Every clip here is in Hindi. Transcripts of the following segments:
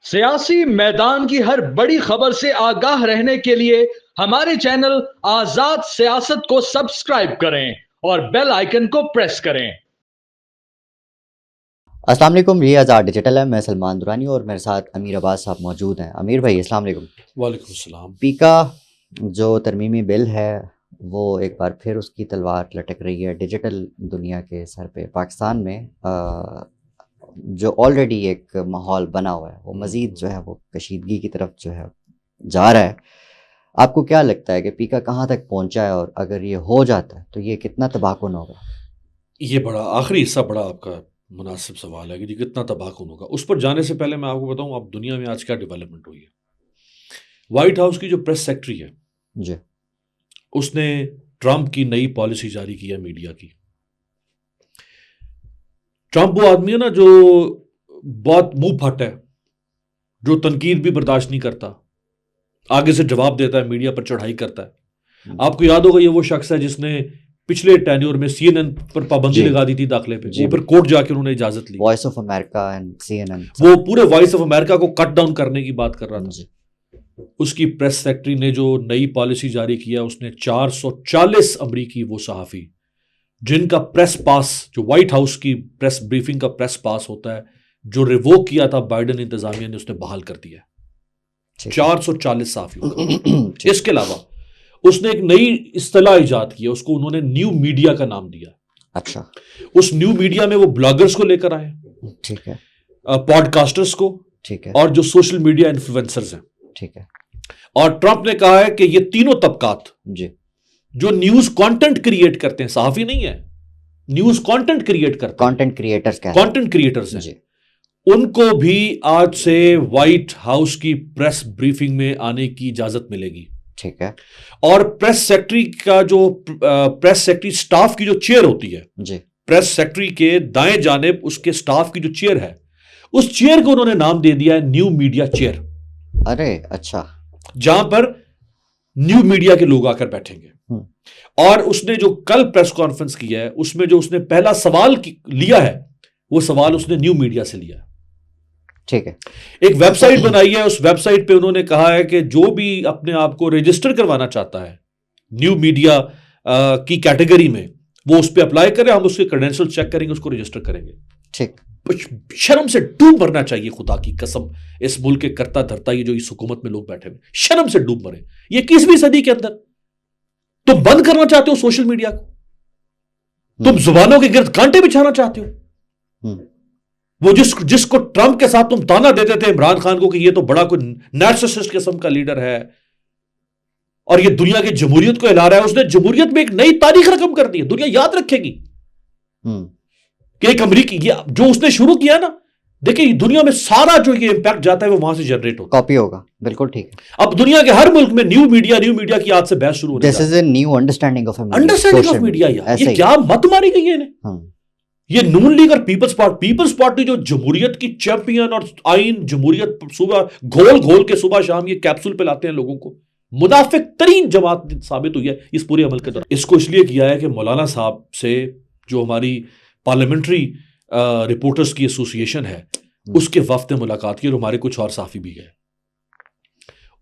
सियासी मैदान की हर बड़ी खबर से आगाह रहने के लिए हमारे चैनल आजाद सियासत को सब्सक्राइब करें और बेल आइकन को प्रेस करें। अस्सलाम वालेकुम, ये आज़ाद डिजिटल है। मैं सलमान दुरानी और मेरे साथ अमीर अब्बास साहब मौजूद हैं। अमीर भाई अस्सलाम वालेकुम। वालेकुम सलाम। पीका जो तरमीमी बिल है वो एक बार फिर उसकी तलवार लटक रही है डिजिटल दुनिया के सर पे। पाकिस्तान में जो ऑलरेडी एक माहौल बना हुआ है वो मज़ीद जो है वो कशीदगी की तरफ जो है जा रहा है। आपको क्या लगता है कि पीका कहाँ तक पहुँचा है, और अगर ये हो जाता है तो ये कितना तबाहकुन होगा? ये बड़ा आखिरी हिस्सा बड़ा आपका मुनासिब सवाल है कि जी कितना तबाहकुन होगा। उस पर जाने से पहले मैं आपको बताऊं अब दुनिया में आज क्या डेवलपमेंट हुई है। व्हाइट हाउस की जो प्रेस सेक्रेटरी है जी, उसने ट्रंप की नई पॉलिसी जारी की है मीडिया की। ट्रंप वो आदमी है ना जो बहुत मुंह फट है, जो तनकीद भी बर्दाश्त नहीं करता, आगे से जवाब देता है, मीडिया पर चढ़ाई करता है। आपको याद होगा ये वो शख्स है जिसने पिछले टेन्योर में CNN पर पाबंदी लगा दी थी दाखिले पे। वो फिर कोर्ट जाके उन्होंने इजाजत ली। Voice of America and CNN, वो पूरे वॉइस ऑफ अमेरिका को कट डाउन करने की बात कर रहा था। उसकी प्रेस सेक्रेटरी ने जो नई पॉलिसी जारी किया, उसने 440 अमरीकी वो सहाफ़ी जिनका प्रेस पास, जो व्हाइट हाउस की प्रेस ब्रीफिंग का प्रेस पास होता है, जो रिवोक किया था बाइडेन इंतजामिया ने, उसने बहाल कर दिया। 440 सहाफ़ियों। इसके अलावा उसने एक नई इस्तिलाह इजाद की है, उसको उन्होंने न्यू मीडिया का नाम दिया। अच्छा, उस न्यू मीडिया में वो ब्लॉगर्स को लेकर आए, ठीक है, पॉडकास्टर्स को, ठीक है, और जो सोशल मीडिया इन्फ्लुएंसर्स हैं, ठीक है। और ट्रंप ने कहा है कि ये तीनों तबकात जी, जो न्यूज कंटेंट क्रिएट करते हैं, सहाफी नहीं है, न्यूज कंटेंट क्रिएट करते हैं, कंटेंट क्रिएटर्स क्या कंटेंट क्रिएटर्स हैं, उनको भी आज से व्हाइट हाउस की प्रेस ब्रीफिंग में आने की इजाजत मिलेगी। ठीक है। और प्रेस सेक्रेटरी का जो प्रेस सेक्रेटरी स्टाफ की जो चेयर होती है जी, प्रेस सेक्रेटरी के दाएं जानिब उसके स्टाफ की जो चेयर है, उस चेयर को उन्होंने नाम दे दिया है न्यू मीडिया चेयर। अरे अच्छा, जहां पर न्यू मीडिया के लोग आकर बैठेंगे। और उसने जो कल प्रेस कॉन्फ्रेंस किया है उसमें जो उसने पहला सवाल लिया है, वो सवाल उसने न्यू मीडिया से लिया है। ठीक है। एक वेबसाइट बनाई है, उस वेबसाइट पे उन्होंने कहा है कि जो भी अपने आप को रजिस्टर करवाना चाहता है न्यू मीडिया की कैटेगरी में, वो उस पर अप्लाई करे, हम उसके क्रेडेंशियल चेक करेंगे, उसको रजिस्टर करेंगे। ठीक। शर्म से डूब मरना चाहिए, खुदा की कसम। इस मुल्क के करता धरता ये जो इस हुकूमत में लोग बैठे हुए, शर्म से डूब मरे। ये 21वीं सदी के अंदर तुम बंद करना चाहते हो सोशल मीडिया को, तुम जुबानों के गिर्द कांटे बिछाना चाहते हो। वो जिसको ट्रंप के साथ तुम ताना देते थे इमरान खान को कि ये तो बड़ा कोई नार्सिसिस्ट किस्म का लीडर है और ये दुनिया की जमहूरियत को हिला रहा है, उसने जमहूरियत में एक नई तारीख रकम कर दी है। दुनिया याद रखेगी कि एक अमरीकी, ये जो उसने शुरू किया ना, देखिए दुनिया में सारा जो ये इंपैक्ट जाता है वो वहां से जनरेट होता है, कॉपी होगा। बिल्कुल ठीक है। अब दुनिया के हर मुल्क में न्यू मीडिया की आज से बहस शुरू हो रही है। This is a new understanding of media. ये क्या मत मारी गई है इन्हें। ये नून लीग और पीपल्स पार्टी जो जमहूरियत की चैंपियन और आइन जमहूरियत सुबह घोल घोल के सुबह शाम ये कैप्सूल पे लाते हैं लोगों को, मुनाफिक तरीन जमात साबित हुई है इस पूरे अमल के दौरान। इसको इसलिए किया है कि मौलाना साहब से जो हमारी पार्लियामेंट्री रिपोर्टर्स की एसोसिएशन है उसके वफ्द ने मुलाकात की और हमारे कुछ और साफी भी गए।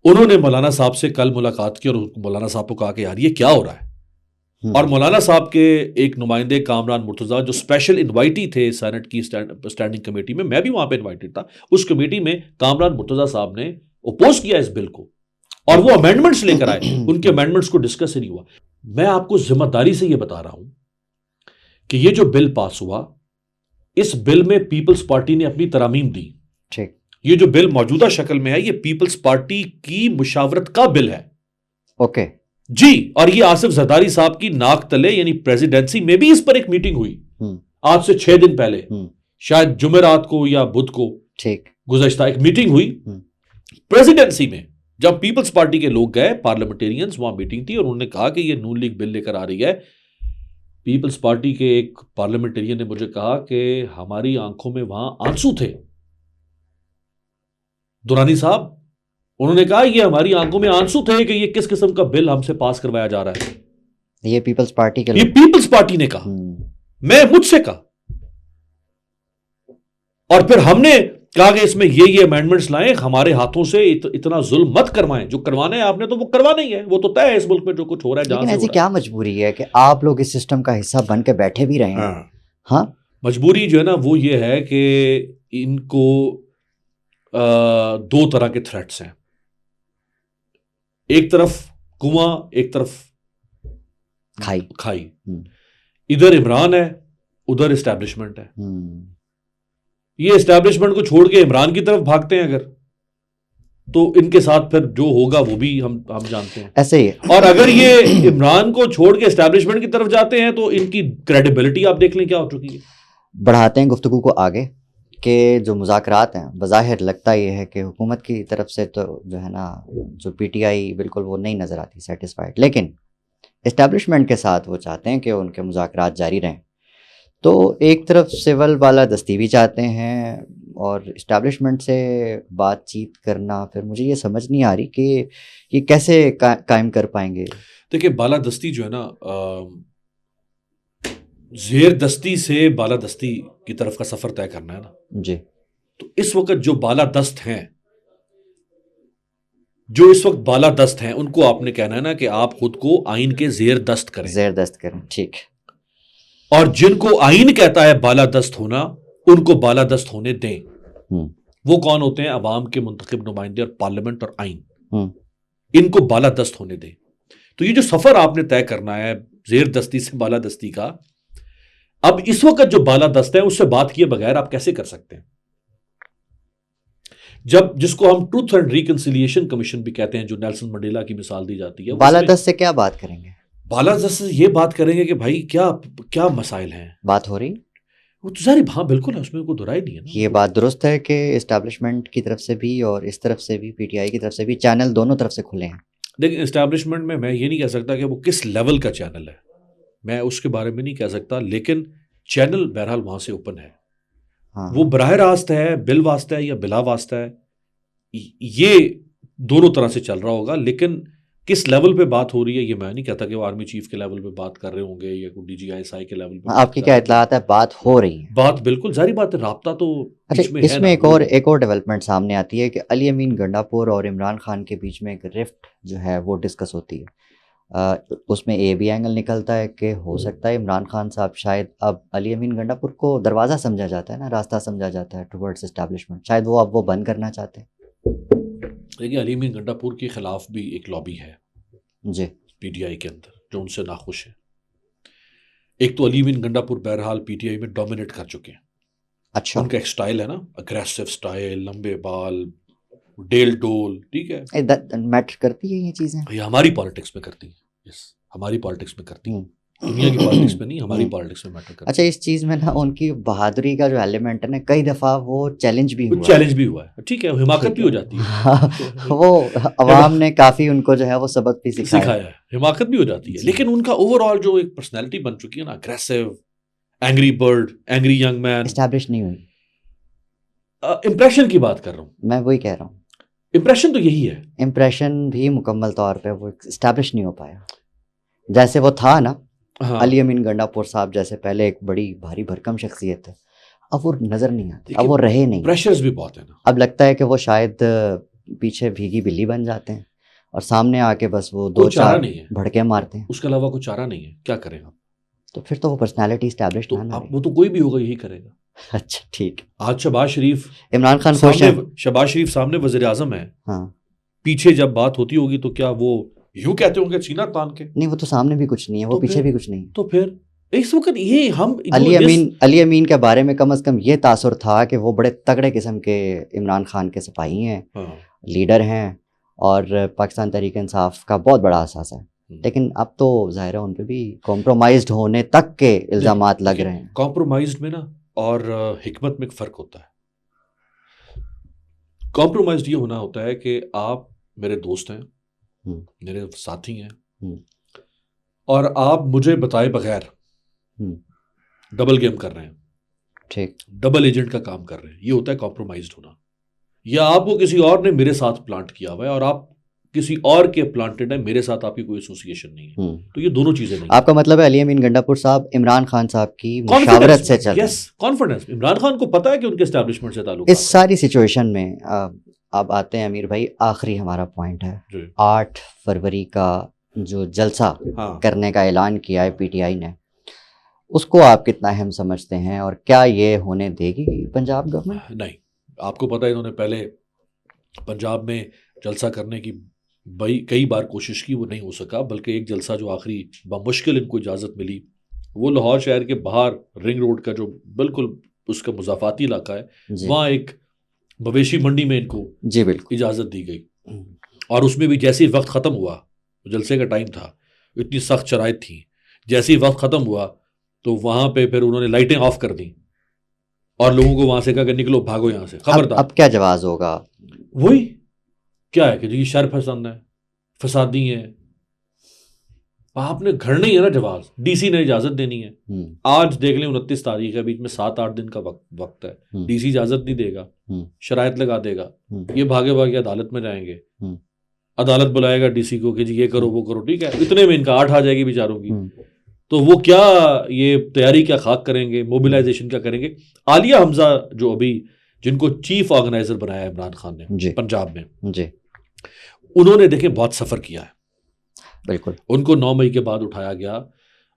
उन्होंने मौलाना साहब से कल मुलाकात की और मौलाना साहब को कहा कि यार ये क्या हो रहा है। और मौलाना साहब के एक नुमाइंदे कामरान मुर्तजा जो स्पेशल इनवाइटी थे सेनेट की स्टैंडिंग कमेटी में, मैं भी वहां पे इनवाइटेड था, उस कमेटी में कामरान मुर्तजा साहब ने अपोज किया इस बिल को और वो अमेंडमेंट्स लेकर आए। उनके अमेंडमेंट्स को डिस्कस ही नहीं हुआ। मैं आपको जिम्मेदारी से यह बता रहा हूं कि ये जो बिल पास हुआ, इस बिल में पीपल्स पार्टी ने अपनी तरामीम दी। ठीक। ये जो बिल मौजूदा शक्ल में है ये पीपल्स पार्टी की मुशावरत का बिल है। ओके जी, और ये आसिफ जरदारी साहब की नाक तले यानी प्रेसिडेंसी में भी इस पर एक मीटिंग हुई आज से 6 दिन पहले, शायद जुमेरात को या बुध को। ठीक, गुज़श्ता एक मीटिंग हुई प्रेसिडेंसी में, जब पीपल्स पार्टी के लोग गए, पार्लियामेंटेरियंस, वहां मीटिंग थी और उन्होंने कहा कि ये नून लीग बिल लेकर आ रही है। पीपल्स पार्टी के एक पार्लियामेंटेरियन ने मुझे कहा कि हमारी आंखों में वहां आंसू थे। दुरानी साहब, उन्होंने कहा ये हमारी आंखों में आंसू थे कि ये किस किस्म का बिल हमसे पास करवाया जा रहा है। ये पीपल्स पार्टी के ये पीपल्स पार्टी ने कहा, मैं मुझसे कहा। और फिर हमने कहा कि इसमें ये अमेंडमेंट्स लाएं, हमारे हाथों से इतना जुल्म मत करवाएं, जो करवाना है आपने तो वो करवाना ही है, वो तो तय है इस मुल्क में जो कुछ हो रहा है। लेकिन ऐसी क्या मजबूरी है कि आप लोग इस सिस्टम का हिस्सा बन के बैठे भी रहे हैं? हाँ, मजबूरी जो है ना वो ये है कि इनको दो तरह के थ्रेट्स हैं, एक तरफ कुआं, एक तरफ खाई। इधर इमरान है, उधर इस्टेब्लिशमेंट है। ये इस्टेब्लिशमेंट को छोड़ के इमरान की तरफ भागते हैं अगर, तो इनके साथ फिर जो होगा वो भी हम जानते हैं। ऐसे ही। और अगर ये इमरान को छोड़ के इस्टेब्लिशमेंट की तरफ जाते हैं तो इनकी क्रेडिबिलिटी आप देख लें क्या हो चुकी है। बढ़ाते हैं गुफ्तगू को आगे कि जो मुज़ाकरात हैं, बज़ाहिर लगता ये है कि हुकूमत की तरफ से तो जो है ना, जो पीटीआई बिल्कुल वो नहीं नज़र आती सेटिस्फाइड, लेकिन इस्टेब्लिशमेंट के साथ वो चाहते हैं कि उनके मुज़ाकरात जारी रहें। तो एक तरफ सिविल बालादस्ती भी चाहते हैं और इस्टेब्लिशमेंट से बातचीत करना, फिर मुझे ये समझ नहीं आ रही कि ये कैसे कायम कर पाएंगे। देखिए बालादस्ती जो है ना, ज़ेर दस्ती से बालादस्ती की तरफ का सफर तय करना है ना जी। तो इस वक्त जो बालादस्त हैं, उनको आपने कहना है ना कि आप खुद को आइन के ज़ेर दस्त करें। ठीक। और जिनको आइन कहता है बालादस्त होना, उनको बालादस्त होने दें। वो कौन होते हैं? अवाम के मुंतखब नुमाइंदे और पार्लियामेंट और आइन, इनको बालादस्त होने दें। तो ये जो सफर आपने तय करना है ज़ेर दस्ती से बालादस्ती का, अब इस वक्त जो बालादस्त है उससे बात किए बगैर आप कैसे कर सकते हैं? जब जिसको हम ट्रूथ एंड रिकंसिलिएशन कमीशन भी कहते हैं, जो नेल्सन मंडेला की मिसाल दी जाती है, बालादस्त से क्या बात करेंगे? बालादस्त से ये बात करेंगे कि भाई क्या मसाइल हैं, बात हो रही वो तो सारी, हाँ बिल्कुल है, उसमें कोई दुराई नहीं है ना। ये बात दुरुस्त है कि इस्टेब्लिशमेंट की तरफ से भी और इस तरफ से भी, पीटीआई की तरफ से भी, चैनल दोनों तरफ से खुले हैं। लेकिन इस्टेब्लिशमेंट में मैं ये नहीं कह सकता कि वो किस लेवल का चैनल है, मैं उसके बारे में नहीं कह सकता, लेकिन चैनल बहरहाल वहां से ओपन है। हाँ। वो बराह रास्त है, बिल वास्ता है या बिला वास्ता है, ये दोनों तरह से चल रहा होगा। लेकिन किस लेवल पे बात हो रही है ये मैं नहीं कहता कि वो आर्मी चीफ के लेवल पे बात कर रहे होंगे या DGISI के लेवल पे। आपकी क्या इत्तलात है? बात हो रही है? बात बिल्कुल जारी बात है, राब्ता तो अच्छा, बीच में इसमें है एक और डेवलपमेंट सामने आती है कि अली अमीन गंडापुर और इमरान खान के बीच में एक रिफ्ट जो है वो डिस्कस होती है। उसमें ये भी एंगल निकलता है कि हो सकता है इमरान खान साहब शायद अब अली अमीन गंडापुर को दरवाज़ा समझा जाता है ना, रास्ता समझा जाता है टुवर्ड्स एस्टैब्लिशमेंट, शायद वो अब वो बंद करना चाहते हैं। देखिए अली अमीन गंडापुर के खिलाफ भी एक लॉबी है जी पीटीआई के अंदर जो उनसे नाखुश है। एक तो अली अमीन गंडापुर बहरहाल पीटीआई में डोमिनेट कर चुके हैं। अच्छा। उनका एक स्टाइल है ना, अग्रेसिव स्टाइल, लंबे बाल, डेल डोल, ठीक है, मैटर करती है ये चीज़ें? ये हमारी पॉलिटिक्स में करती है, यस हमारी पॉलिटिक्स में करती है, दुनिया की पॉलिटिक्स में नहीं, हमारी पॉलिटिक्स में मैटर करती है। अच्छा, इस चीज़ में ना उनकी बहादुरी का जो एलिमेंट है ना, कई दफ़ा वो चैलेंज भी हुआ है, ठीक है, हिमाकत भी हो जाती है। वो अवाम ने काफ़ी उनको जो है वो सबक भी सिखाया है, हिमाकत भी हो जाती है। लेकिन उनका ओवरऑल जो एक पर्सनैलिटी बन चुकी है ना, aggressive, angry bird, angry young man, establish नहीं हुई। इंप्रेशन की बात कर रहा हूँ मैं, वही कह रहा हूँ, इंप्रेशन तो यही है। इंप्रेशन भी मुकम्मल तौर पे वो एस्टैब्लिश नहीं हो पाया जैसे वो था ना। हाँ। अली अमीन गंडापुर साहब जैसे पहले एक बड़ी भारी भरकम शख्सियत है, अब वो नजर नहीं आती, अब वो रहे नहीं। प्रेशर्स भी बहुत है ना, अब लगता है कि वो शायद पीछे भीगी बिल्ली बन जाते हैं और सामने आके बस वो दो चार भड़के मारते हैं, उसके अलावा कुछ चारा नहीं है। क्या करें आप? तो फिर तो वो पर्सनालिटी एस्टैब्लिश ना रहे, वो तो कोई भी होगा यही करेगा। अच्छा ठीक। आज शहबाज शरीफ, इमरान खान शहबाज शरीफ सामने वज़ीर आज़म है, हाँ, पीछे जब बात होती होगी तो क्या वो यूं कहते होंगे सीना तान के? नहीं, वो तो सामने भी कुछ नहीं है, वो तो पीछे भी कुछ नहीं। तो फिर इस वक्त ये हम अली अमीन के बारे में कम से कम ये तासुर था कि वो बड़े तगड़े किस्म के इमरान खान के सिपाही हैं, लीडर हैं और पाकिस्तान तहरीक इंसाफ का बहुत बड़ा असासा है। लेकिन अब तो जाहिर है उन पे भी कॉम्प्रोमाइज्ड होने तक के इल्जामात लग रहे हैं। कॉम्प्रोमाइज्ड में ना और हिकमत में एक फ़र्क होता है। कॉम्प्रोमाइज्ड ये होना होता है कि आप मेरे दोस्त हैं, मेरे साथी हैं और आप मुझे बताए बगैर डबल गेम कर रहे हैं, ठीक, डबल एजेंट का काम कर रहे हैं, ये होता है कॉम्प्रोमाइज्ड होना। या आपको किसी और ने मेरे साथ प्लांट किया हुआ है और आप किसी और के प्लांटेड है, मेरे साथ आपकी कोई एसोसिएशन नहीं है। तो ये दोनों चीजें नहीं। आपका मतलब है अली अमीन गंडापुर साहब इमरान खान साहब की मुशावरत से चल रहे हैं? Yes, confidence. इमरान खान को पता है कि उनके एस्टैब्लिशमेंट से ताल्लुक। इस सारी सिचुएशन में अब आते हैं अमीर भाई, आखिरी हमारा पॉइंट है 8 फरवरी का जो जलसा करने का ऐलान किया है पीटीआई ने, उसको आप कितना अहम समझते हैं और क्या ये होने देगी पंजाब गवर्नमेंट? नहीं, आपको पता है इन्होंने पहले पंजाब में जलसा करने की कई बार कोशिश की, वो नहीं हो सका। बल्कि एक जलसा जो आखिरी बमुश्किल इनको इजाज़त मिली वो लाहौर शहर के बाहर रिंग रोड का जो बिल्कुल उसका मुजाफाती इलाका है, वहाँ एक मवेशी मंडी में इनको जी बिल्कुल इजाज़त दी गई। और उसमें भी जैसे ही वक्त ख़त्म हुआ, जलसे का टाइम था, इतनी सख्त शराइत थी, जैसे ही वक्त ख़त्म हुआ तो वहाँ पे फिर उन्होंने लाइटें ऑफ कर दी और लोगों को वहाँ से कहा कि निकलो, भागो यहाँ से, खबरदार। अब क्या जवाब होगा? वही क्या है कि जी शर पसंद है, फसादी है, आपने घर नहीं है ना जवाब, डीसी ने इजाजत देनी है। आज देख लें 29 तारीख है, बीच में 7-8 दिन का वक्त है, डीसी इजाजत नहीं देगा, शराइत लगा देगा, ये भागे भागे अदालत में जाएंगे, अदालत बुलाएगा डीसी को कि जी ये करो वो करो, ठीक है, इतने में इनका 8 आ जाएगी बेचारों की। तो वो क्या ये तैयारी क्या खाक करेंगे, मोबिलाइजेशन क्या करेंगे। आलिया हमजा जो अभी जिनको चीफ ऑर्गेनाइजर बनाया है इमरान खान ने पंजाब में जी, उन्होंने देखें बहुत सफ़र किया है। बिल्कुल, उनको 9 मई के बाद उठाया गया,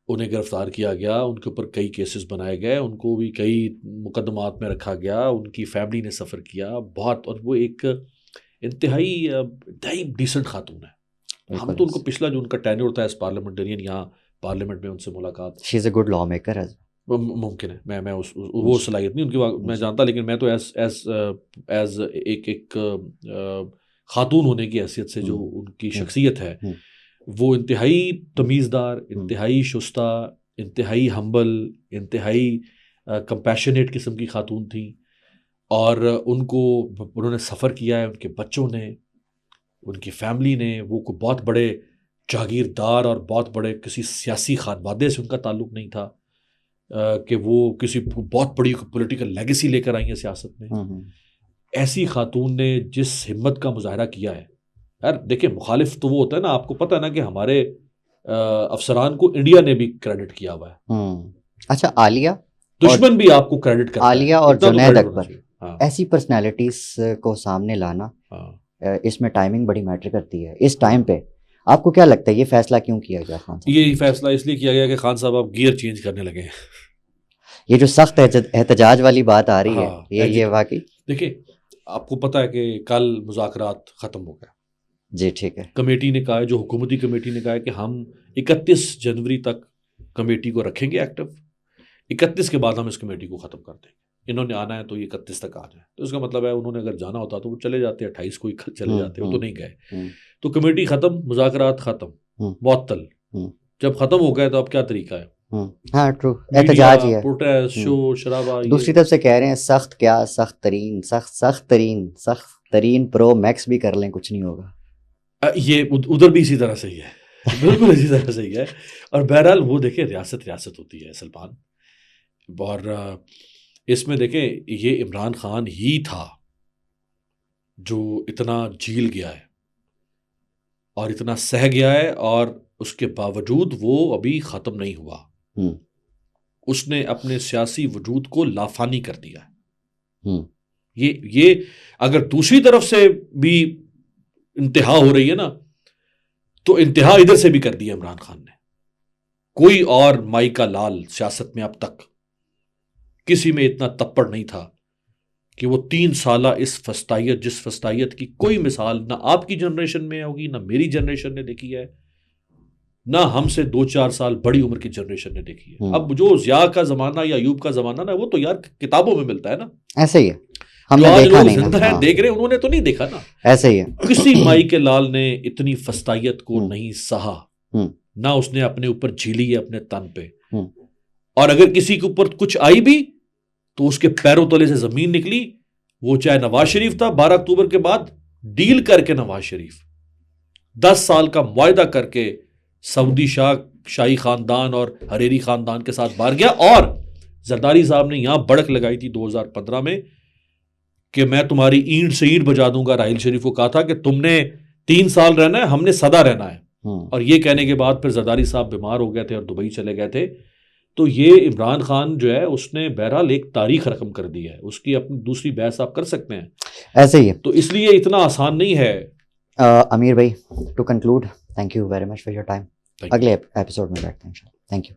उन्हें गिरफ्तार किया गया, उनके ऊपर कई केसेस बनाए गए, उनको भी कई मुकदमात में रखा गया, उनकी फैमिली ने सफ़र किया बहुत। और वो एक इंतहाई डिसेंट खातून है। हम तो उनको पिछला जो उनका टेन्योर था एज पार्लियामेंटेरियन, यहाँ पार्लियामेंट में उनसे मुलाकात, she is a good law maker, मुमकिन है, मैं वो सलाहियत नहीं उनकी मैं जानता, लेकिन मैं तो एज एक खातून होने की हैसियत से जो उनकी शख्सियत है, वो इंतहाई तमीज़दार, इंतहाई शुस्ता, इंतहाई हम्बल, इंतहाई कंपैशनेट किस्म की खातून थी। और उन्होंने सफ़र किया है, उनके बच्चों ने, उनकी फैमिली ने, वो कोई बहुत बड़े जागीरदार और बहुत बड़े किसी सियासी खानवादे से उनका ताल्लुक़ नहीं था कि वो किसी बहुत बड़ी पॉलिटिकल लेगेसी लेकर आई है सियासत में। ऐसी खातून ने जिस हिम्मत का मुजाहरा किया है, यार देखिए, मुखालिफ तो वो होता है ना, आपको पता है ना कि हमारे अफसरान को इंडिया ने भी क्रेडिट किया हुआ है। अच्छा, आलिया दुश्मन भी आपको क्रेडिट करता है। आलिया और जुनैद अकबर, ऐसी पर्सनैलिटीज को सामने लाना, इसमें टाइमिंग बड़ी मैटर करती है। इस टाइम पे आपको क्या लगता है ये फैसला क्यों किया गया खान साहब? ये फैसला इसलिए किया गया कि खान साहब अब गियर चेंज करने लगे हैं। ये जो सख्त एहतजाज वाली बात आ रही है, ये वाकई देखिए, आपको पता है कि कल मुज़ाकरात ख़त्म हो गया जी, ठीक है। कमेटी ने कहा है, जो हुकूमती कमेटी ने कहा है कि हम 31 जनवरी तक कमेटी को रखेंगे एक्टिव, 31 के बाद हम इस कमेटी को ख़त्म कर देंगे। इन्होंने आना है तो ये 31 तक आ जाए, तो इसका मतलब है उन्होंने अगर जाना होता तो वो चले जाते, 28 को ही चले जाते, वो तो नहीं गए। तो कमेटी ख़त्म, मुज़ाकरात ख़त्म, मुअत्तल। जब ख़त्म हो गए तो अब क्या तरीका है? हाँ, ट्रू, एहतजाज ही है, प्रोटेस्ट, शो शराबा। दूसरी तरफ से कह रहे हैं सख्त क्या, सख्त तरीन प्रो मैक्स भी कर लें, कुछ नहीं होगा। ये उधर भी इसी तरह से ही है, बिल्कुल इसी तरह से ही है। और बहरहाल वो देखें, रियासत होती है सलमान, और इसमें देखें ये इमरान खान ही था जो इतना झील गया है और इतना सह गया है, और उसके बावजूद वो अभी ख़त्म नहीं हुआ। उसने अपने सियासी वजूद को लाफानी कर दिया है। ये अगर दूसरी तरफ से भी इंतहा हो रही है ना, तो इंतहा इधर से भी कर दिया इमरान खान ने। कोई और माई का लाल सियासत में अब तक किसी में इतना तप्पड़ नहीं था कि वो 3 साला इस फस्तायत, जिस फस्तायत की कोई मिसाल ना आपकी जनरेशन में होगी, ना मेरी जनरेशन ने देखी है, ना हमसे 2-4 साल बड़ी उम्र की जनरेशन ने देखी है। अब जो ज़िया का ज़माना या अयूब का ज़माना ना, वो तो यार किताबों में मिलता है ना, ऐसे ही है, हमने देखा नहीं है, देख रहे उन्होंने तो नहीं देखा ना, ऐसे ही है। किसी माई के लाल ने इतनी फस्तायत को नहीं सहा, ना उसने अपने ऊपर झीली है अपने तन पे। और अगर किसी के ऊपर कुछ आई भी तो उसके पैरों तले से जमीन निकली। वो चाहे नवाज शरीफ था, 12 अक्टूबर के बाद डील करके नवाज शरीफ 10 साल का मुआहदा करके सऊदी शाही खानदान और हरेरी खानदान के साथ बाहर गया, और जरदारी साहब ने यहां बड़क लगाई थी 2015 में कि मैं तुम्हारी ईंट से ईंट बजा दूंगा। राहिल शरीफ को कहा था कि तुमने 3 साल रहना है, हमने सदा रहना है। और ये कहने के बाद फिर जरदारी साहब बीमार हो गए थे और दुबई चले गए थे। तो ये इमरान खान जो है उसने बहरहाल एक तारीख रकम कर दी है, उसकी अपनी दूसरी बहस आप कर सकते हैं, ऐसे ही है। तो इसलिए इतना आसान नहीं है। अमीर भाई, to conclude, thank you very much for your time. अगले एपिसोड में बैठते हैं। Thank you.